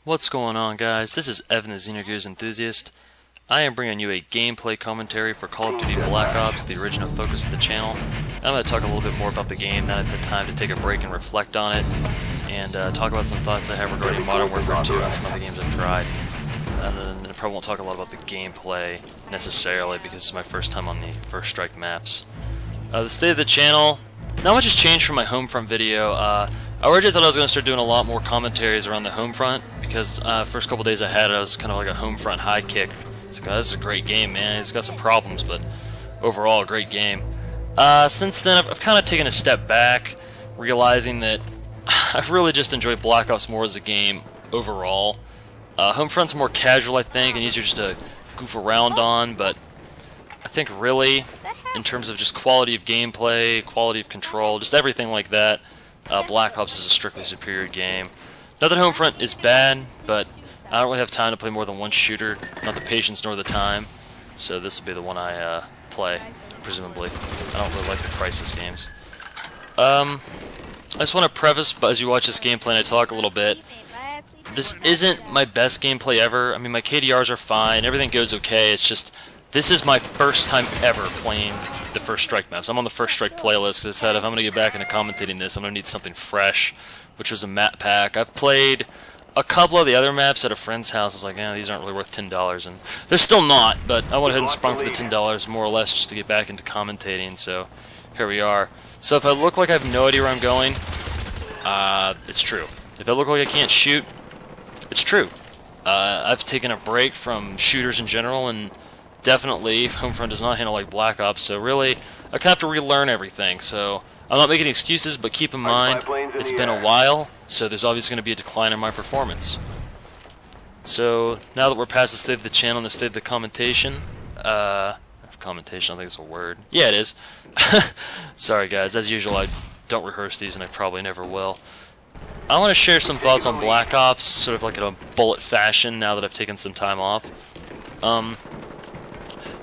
What's going on, guys? This is Evan the Xenogears Enthusiast. I am bringing you a gameplay commentary for Call of Duty Black Ops, the original focus of the channel. I'm going to talk a little bit more about the game now that I've had time to take a break and reflect on it, and talk about some thoughts I have regarding Modern Warfare 2 and some other games I've tried. And I probably won't talk a lot about the gameplay necessarily because it's my first time on the First Strike maps. The state of the channel, not much has changed from my Homefront video. I originally thought I was going to start doing a lot more commentaries around the Homefront because first couple days I had it, I was kind of like a Homefront high kick. It's like, oh, this is a great game, man. It's got some problems, but overall a great game. Since then, I've kind of taken a step back, realizing that I've really just enjoyed Black Ops more as a game overall. Homefront's more casual, I think, and easier just to goof around on, but I think really, in terms of just quality of gameplay, quality of control, just everything like that, Black Ops is a strictly superior game. Not that Homefront is bad, but I don't really have time to play more than one shooter, not the patience nor the time, so this will be the one I play, presumably. I don't really like the Crisis games. I just want to preface, as you watch this gameplay and I talk a little bit, this isn't my best gameplay ever. I mean, my KDRs are fine, everything goes okay, it's just, this is my first time ever playing the First Strike maps. I'm on the First Strike playlist because I said if I'm going to get back into commentating this, I'm going to need something fresh, which was a map pack. I've played a couple of the other maps at a friend's house. I was like, these aren't really worth $10, and they're still not, but I went ahead and sprung for the $10 more or less just to get back into commentating, so here we are. So if I look like I have no idea where I'm going, it's true. If I look like I can't shoot, it's true. I've taken a break from shooters in general, and definitely Homefront does not handle like Black Ops, so really I kind of have to relearn everything. So I'm not making excuses, but keep in mind it's been a while, so there's obviously going to be a decline in my performance. So now that we're past the state of the channel and the state of the commentation, I don't think it's a word. Yeah, it is. Sorry guys, as usual I don't rehearse these and I probably never will. I want to share some thoughts on Black Ops, sort of like in a bullet fashion now that I've taken some time off.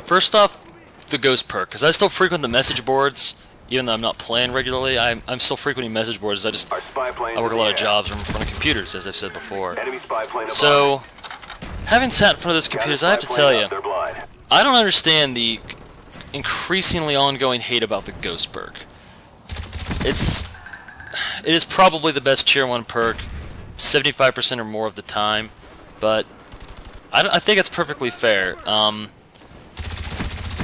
First off, the Ghost perk, because I still frequent the message boards, even though I'm not playing regularly. I'm still frequenting message boards. I work a lot of jobs in front of computers, as I've said before. So, having sat in front of those computers, I have to tell you, I don't understand the increasingly ongoing hate about the Ghost perk. It is probably the best Tier 1 perk, 75% or more of the time, but I think it's perfectly fair.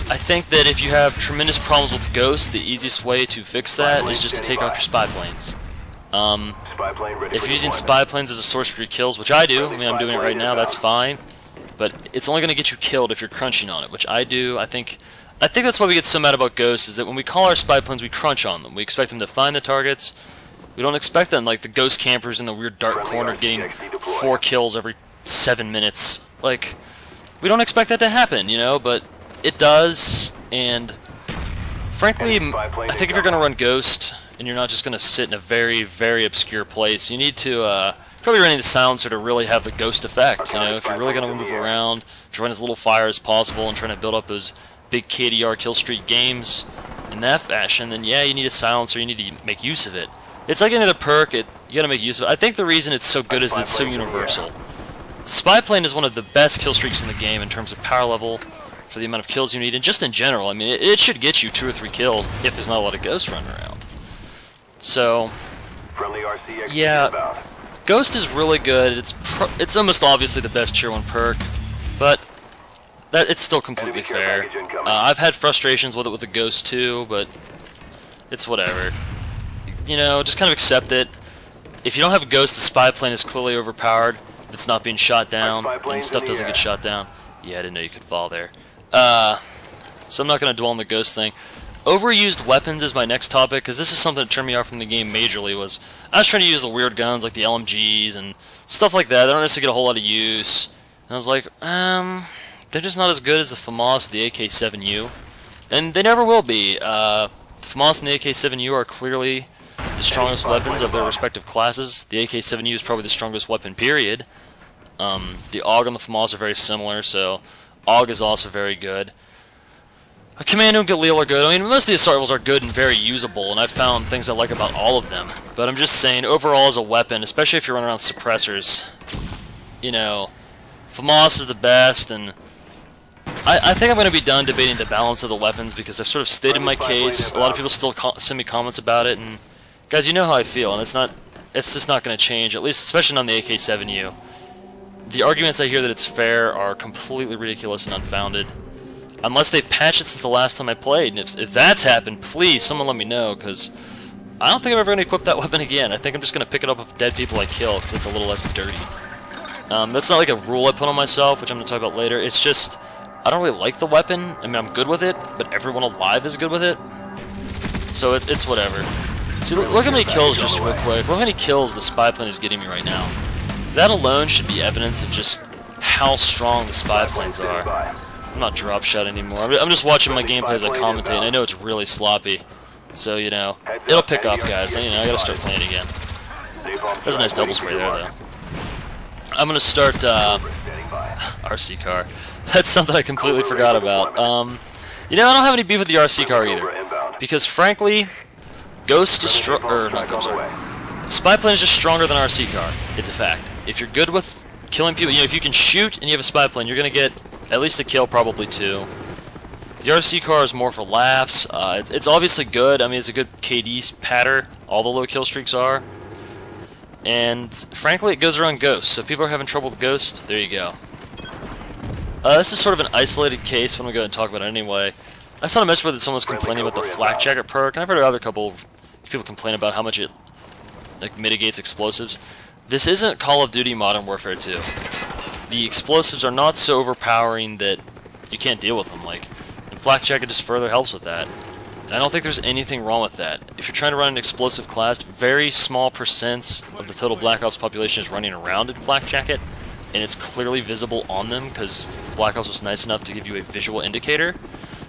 I think that if you have tremendous problems with Ghost, the easiest way to fix that is just to take off your spy planes. If you're using spy planes as a source for your kills, which I do, I mean I'm doing it right now, that's fine, but it's only going to get you killed if you're crunching on it, which I do. I think that's why we get so mad about Ghost, is that when we call our spy planes, we crunch on them. We expect them to find the targets. We don't expect them, like the Ghost campers in the weird dark corner getting 4 kills every 7 minutes. Like, we don't expect that to happen, you know, but it does, and frankly, I think if you're going to run Ghost, and you're not just going to sit in a very, very obscure place, you need to probably running the silencer to really have the Ghost effect, you know, if you're really going to move around, join as little fire as possible, and trying to build up those big KDR kill streak games in that fashion, then yeah, you need a silencer, you need to make use of it. It's like any other perk, you got to make use of it. I think the reason it's so good is that it's so universal. Spy plane is one of the best kill streaks in the game in terms of power level, for the amount of kills you need, and just in general. I mean, it should get you 2 or 3 kills if there's not a lot of Ghosts running around. So, yeah, Ghost is really good. It's almost obviously the best Tier 1 perk, but it's still completely fair. I've had frustrations with it with the Ghost too, but it's whatever. You know, just kind of accept it. If you don't have a Ghost, the spy plane is clearly overpowered. If it's not being shot down, and stuff doesn't get shot down. Yeah, I didn't know you could fall there. So I'm not going to dwell on the Ghost thing. Overused weapons is my next topic, because this is something that turned me off from the game majorly. I was trying to use the weird guns like the LMGs and stuff like that. They don't necessarily get a whole lot of use. And I was like, they're just not as good as the FAMAS, the AK-7U. And they never will be. The FAMAS and the AK-7U are clearly the strongest weapons of their respective classes. The AK-7U is probably the strongest weapon, period. The AUG and the FAMAS are very similar, so AUG is also very good. A Commando and Galil are good. I mean, most of the assault rifles are good and very usable, and I've found things I like about all of them. But I'm just saying, overall as a weapon, especially if you're running around suppressors, you know, FAMAS is the best, and I think I'm going to be done debating the balance of the weapons because I've sort of stated my case. A lot of people still send me comments about it, and guys, you know how I feel, and it's just not going to change, at least especially on the AK-7U. The arguments I hear that it's fair are completely ridiculous and unfounded. Unless they've patched it since the last time I played, and if that's happened, please, someone let me know, because I don't think I'm ever going to equip that weapon again. I think I'm just going to pick it up with dead people I kill, because it's a little less dirty. That's not like a rule I put on myself, which I'm going to talk about later. It's just, I don't really like the weapon. I mean, I'm good with it, but everyone alive is good with it. So it's whatever. See, look how many kills, just real quick. Look how many kills the spy plane is getting me right now. That alone should be evidence of just how strong the spy planes are. I'm not drop shot anymore. I'm just watching my gameplay as I commentate, and I know it's really sloppy. So, you know, it'll pick up, guys. You know, I gotta start playing again. There's a nice double spray there, though. I'm gonna start, RC car. That's something I completely forgot about. You know, I don't have any beef with the RC car either. Because, frankly, Ghost is Spy plane is just stronger than RC car. It's a fact. If you're good with killing people, you know, if you can shoot and you have a spy plane, you're gonna get at least a kill, probably 2. The RC car is more for laughs. It's obviously good. I mean, it's a good KD pattern. All the low kill streaks are. And, frankly, it goes around Ghost. So if people are having trouble with Ghost, there you go. This is sort of an isolated case, but I'm going to go ahead and talk about it anyway. I saw a message where someone was complaining about the Flak Jacket perk, and I've heard other couple people complain about how much it mitigates explosives. This isn't Call of Duty Modern Warfare 2. The explosives are not so overpowering that you can't deal with them. And Flak Jacket just further helps with that. And I don't think there's anything wrong with that. If you're trying to run an explosive class, very small percents of the total Black Ops population is running around in Flak Jacket, and it's clearly visible on them because Black Ops was nice enough to give you a visual indicator.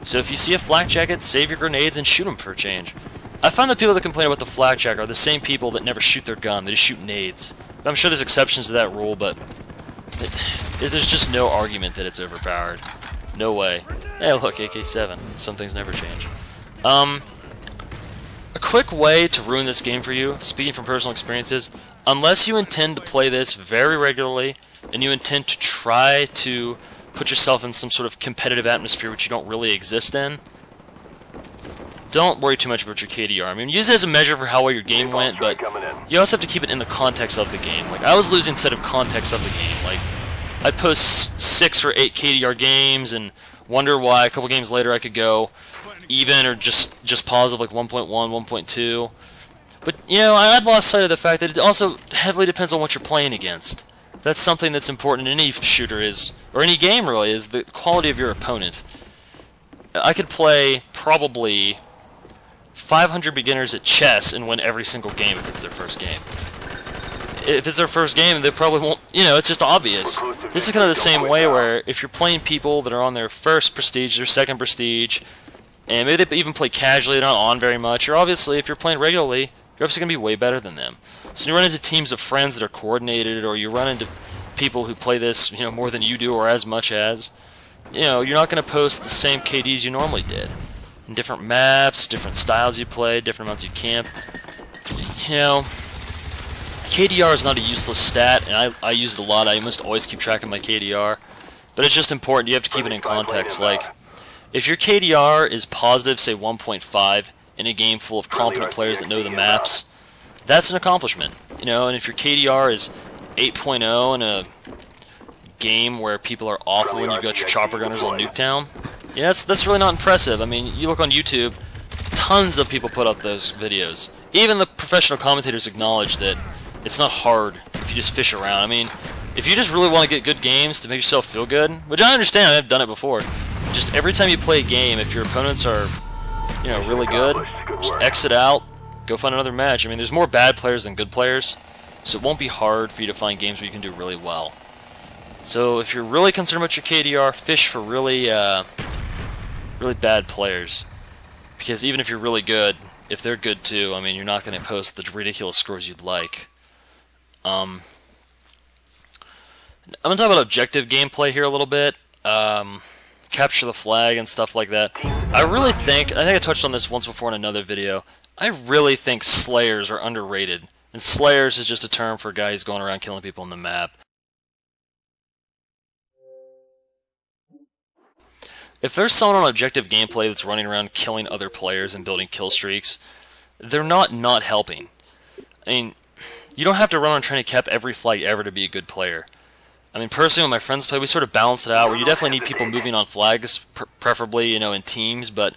So if you see a Flak Jacket, save your grenades and shoot them for a change. I find that people that complain about the Flak Jacket are the same people that never shoot their gun, they just shoot nades. I'm sure there's exceptions to that rule, but there's just no argument that it's overpowered. No way. Hey, look, AK-7. Some things never change. A quick way to ruin this game for you, speaking from personal experiences, unless you intend to play this very regularly, and you intend to try to put yourself in some sort of competitive atmosphere which you don't really exist in, don't worry too much about your KDR. I mean, use it as a measure for how well your game went, but you also have to keep it in the context of the game. I was losing instead of context of the game. I'd post 6 or 8 KDR games and wonder why a couple games later I could go even or just positive 1.1, 1.2. But, you know, I'd lost sight of the fact that it also heavily depends on what you're playing against. That's something that's important in any shooter or any game really, is the quality of your opponent. I could play probably 500 beginners at chess and win every single game if it's their first game. If it's their first game, they probably won't, you know, it's just obvious. This is kind of the same way where if you're playing people that are on their first prestige, their second prestige, and maybe they even play casually, they're not on very much, or obviously, if you're playing regularly, you're obviously going to be way better than them. So you run into teams of friends that are coordinated, or you run into people who play this, you know, more than you do or as much as, you know, you're not going to post the same KDs you normally did. In different maps, different styles you play, different amounts you camp. You know, KDR is not a useless stat, and I use it a lot. I almost always keep track of my KDR. But it's just important. You have to keep it in context. If your KDR is positive, say 1.5, in a game full of competent players that know the maps, that's an accomplishment. You know, and if your KDR is 8.0 in a game where people are awful and you've got your chopper gunners on Nuketown, yeah, that's really not impressive. I mean, you look on YouTube, tons of people put up those videos. Even the professional commentators acknowledge that it's not hard if you just fish around. I mean, if you just really want to get good games to make yourself feel good, which I understand, I've done it before, just every time you play a game, if your opponents are, you know, really good, just exit out, go find another match. I mean, there's more bad players than good players, so it won't be hard for you to find games where you can do really well. So if you're really concerned about your KDR, fish for really bad players. Because even if you're really good, if they're good too, I mean, you're not going to post the ridiculous scores you'd like. I'm going to talk about objective gameplay here a little bit. Capture the flag and stuff like that. I think I touched on this once before in another video, I really think Slayers are underrated. And Slayers is just a term for a guy who's going around killing people on the map. if there's someone on objective gameplay that's running around killing other players and building kill streaks, they're not helping. I mean, you don't have to run on trying to cap every flag ever to be a good player. I mean, personally, when my friends play, we sort of balance it out, where you definitely need people moving on flags, preferably, you know, in teams, but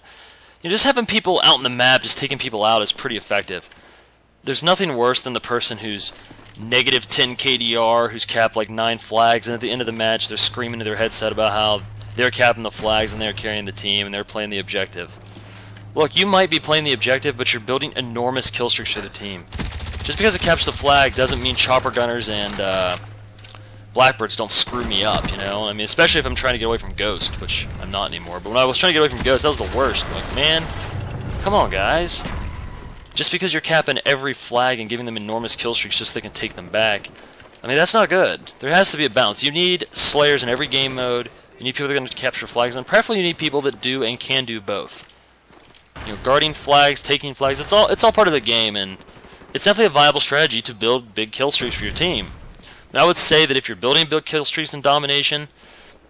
just having people out on the map, just taking people out is pretty effective. There's nothing worse than the person who's negative 10 KDR, who's capped like 9 flags, and at the end of the match, they're screaming to their headset about how they're capping the flags and they're carrying the team and they're playing the objective. Look, you might be playing the objective, but you're building enormous kill streaks for the team. Just because it caps the flag doesn't mean chopper gunners and blackbirds don't screw me up, you know? I mean, especially if I'm trying to get away from Ghost, which I'm not anymore. But when I was trying to get away from Ghost, that was the worst. I'm like, man, come on, guys. Just because you're capping every flag and giving them enormous kill streaks just so they can take them back, I mean, that's not good. There has to be a balance. You need slayers in every game mode. You need people that are going to capture flags, and preferably you need people that do and can do both. You know, guarding flags, taking flags, it's all part of the game, and it's definitely a viable strategy to build big kill streaks for your team. Now, I would say that if you're building big kill streaks in domination,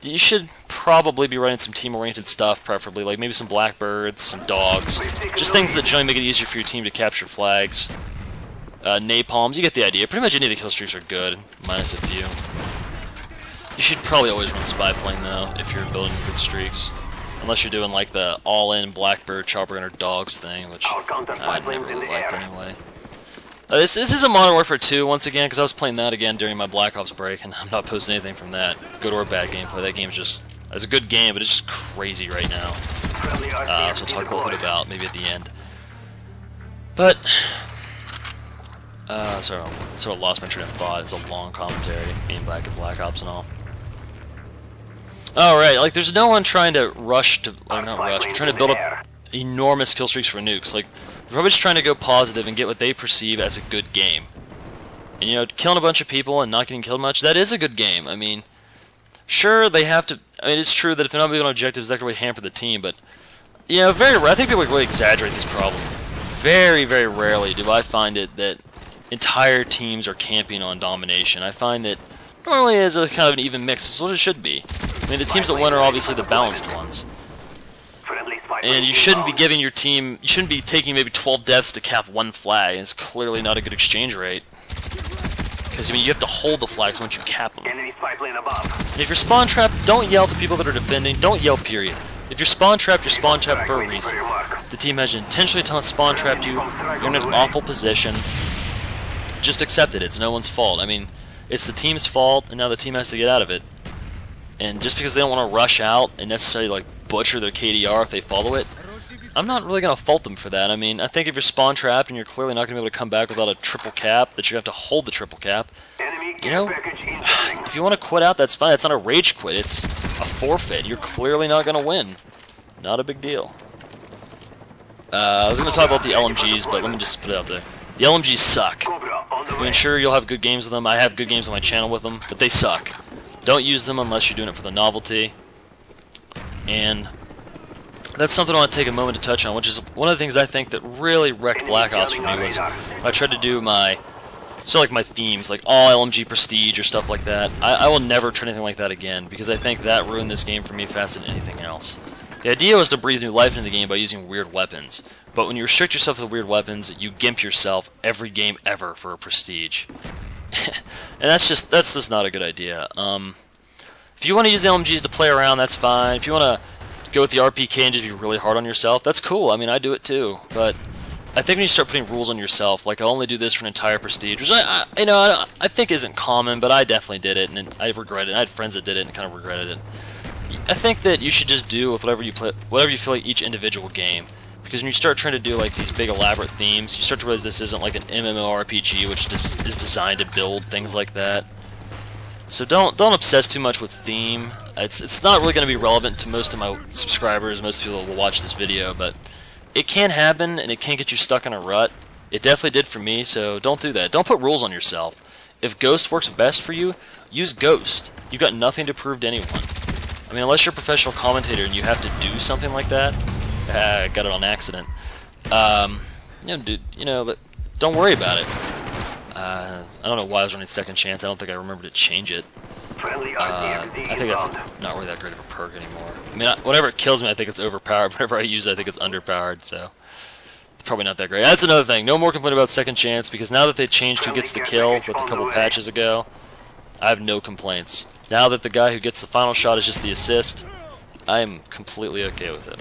you should probably be running some team-oriented stuff, preferably, like maybe some blackbirds, some dogs, just things that generally make it easier for your team to capture flags. Napalms, you get the idea. Pretty much any of the kill streaks are good, minus a few. You should probably always run spy plane, though, if you're building big streaks. Unless you're doing, like, the all-in blackbird, chopper gunner, dogs thing, which I never really liked anyway. This is a Modern Warfare 2, once again, because I was playing that again during my Black Ops break, and I'm not posting anything from that. Good or bad gameplay. That game's just... It's a good game, but it's just crazy right now. So I'll talk a little bit about, maybe at the end. But... sorry, I sort of lost my train of thought. It's a long commentary, being back at Black Ops and all. Alright, like, there's no one trying to rush to... Or not rush, but trying to build up enormous kill streaks for nukes. Like, they're probably just trying to go positive and get what they perceive as a good game. And, you know, killing a bunch of people and not getting killed much, that is a good game. I mean, sure, they have to... I mean, it's true that if they're not moving on objectives, that could really hamper the team, but... You know, I think people really exaggerate this problem. Very, very rarely do I find it that entire teams are camping on domination. I find that normally is a kind of an even mix. It's what it should be. I mean, the teams that win are obviously the balanced ones. And you shouldn't be giving your team... You shouldn't be taking maybe 12 deaths to cap 1 flag. It's clearly not a good exchange rate. Because, I mean, you have to hold the flags once you cap them. And if you're spawn trapped, don't yell at the people that are defending. Don't yell, period. If you're spawn trapped for a reason. The team has intentionally spawn trapped you. You're in an awful position. Just accept it. It's no one's fault. I mean, it's the team's fault, and now the team has to get out of it. And just because they don't want to rush out and necessarily, like, butcher their KDR if they follow it, I'm not really going to fault them for that. I mean, I think if you're spawn trapped and you're clearly not going to be able to come back without a triple cap, that you have to hold the triple cap, you know, if you want to quit out, that's fine. It's not a rage quit. It's a forfeit. You're clearly not going to win. Not a big deal. I was going to talk about the LMGs, but let me just put it out there. The LMGs suck. I mean, sure, you'll have good games with them. I have good games on my channel with them, but they suck. Don't use them unless you're doing it for the novelty. And that's something I want to take a moment to touch on, which is one of the things I think that really wrecked Black Ops for me was I tried to do my, sort of like my themes, like all LMG prestige or stuff like that. I will never try anything like that again, because I think that ruined this game for me faster than anything else. The idea was to breathe new life into the game by using weird weapons, but when you restrict yourself to weird weapons, you gimp yourself every game ever for a prestige. And that's just not a good idea. If you want to use the LMGs to play around, that's fine. If you want to go with the RPK and just be really hard on yourself, that's cool. I mean, I do it too. But I think when you start putting rules on yourself, like I'll only do this for an entire prestige, which I think isn't common, but I definitely did it, and I regret it. I had friends that did it and kind of regretted it. I think that you should just do with whatever you feel like each individual game. Because when you start trying to do like these big elaborate themes, you start to realize this isn't like an MMORPG, which is designed to build things like that. So don't obsess too much with theme. It's not really going to be relevant to most of my subscribers, most people that will watch this video, but it can happen and it can get you stuck in a rut. It definitely did for me, so don't do that. Don't put rules on yourself. If Ghost works best for you, use Ghost. You've got nothing to prove to anyone. I mean, unless you're a professional commentator and you have to do something like that. I got it on accident. Don't worry about it. I don't know why I was running second chance. I don't think I remember to change it. I think that's not really that great of a perk anymore. I mean, whenever it kills me, I think it's overpowered. Whenever I use it, I think it's underpowered, so probably not that great. That's another thing. No more complaint about second chance, because now that they changed who gets the kill with a couple patches ago, I have no complaints. Now that the guy who gets the final shot is just the assist, I am completely okay with it.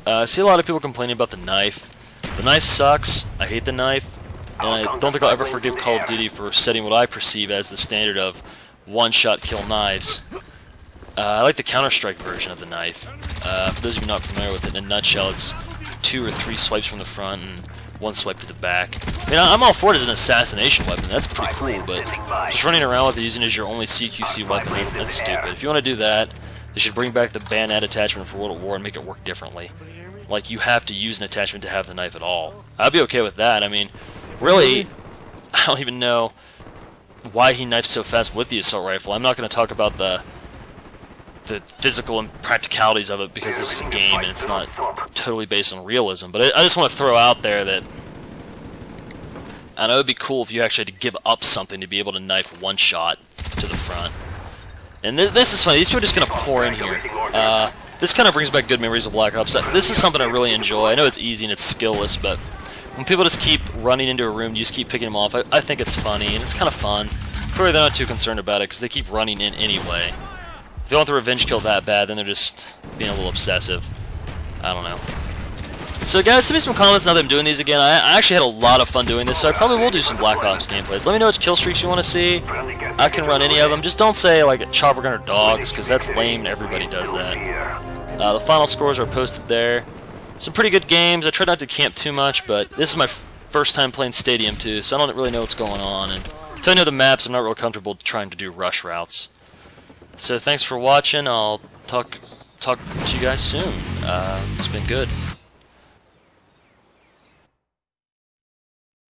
I see a lot of people complaining about the knife. The knife sucks. I hate the knife. And I don't think I'll ever forgive Call of Duty for setting what I perceive as the standard of one-shot kill knives. I like the Counter-Strike version of the knife. For those of you not familiar with it, in a nutshell, it's 2 or 3 swipes from the front and 1 swipe to the back. I mean, I'm all for it as an assassination weapon. That's pretty cool, but just running around with it using it as your only CQC weapon, that's stupid. If you want to do that, they should bring back the bayonet attachment for World at War and make it work differently. Like, you have to use an attachment to have the knife at all. I'd be okay with that. I mean, really, I don't even know why he knifes so fast with the assault rifle. I'm not going to talk about the physical and practicalities of it because this is a game and it's not totally based on realism. But I just want to throw out there that I know it would be cool if you actually had to give up something to be able to knife one shot to the front. And this is funny. These people are just going to pour in here. This kind of brings back good memories of Black Ops. This is something I really enjoy. I know it's easy and it's skillless, but when people just keep running into a room, you just keep picking them off, I think it's funny, and it's kind of fun. Clearly they're not too concerned about it, because they keep running in anyway. If they want the revenge kill that bad, then they're just being a little obsessive. I don't know. So guys, send me some comments now that I'm doing these again. I actually had a lot of fun doing this, so I probably will do some Black Ops gameplays. Let me know which kill streaks you want to see. I can run any of them. Just don't say, like, a chopper gun or dogs, because that's lame and everybody does that. The final scores are posted there. Some pretty good games. I tried not to camp too much, but this is my first time playing Stadium 2, so I don't really know what's going on. And until I know the maps, I'm not real comfortable trying to do rush routes. So thanks for watching. I'll talk to you guys soon. It's been good.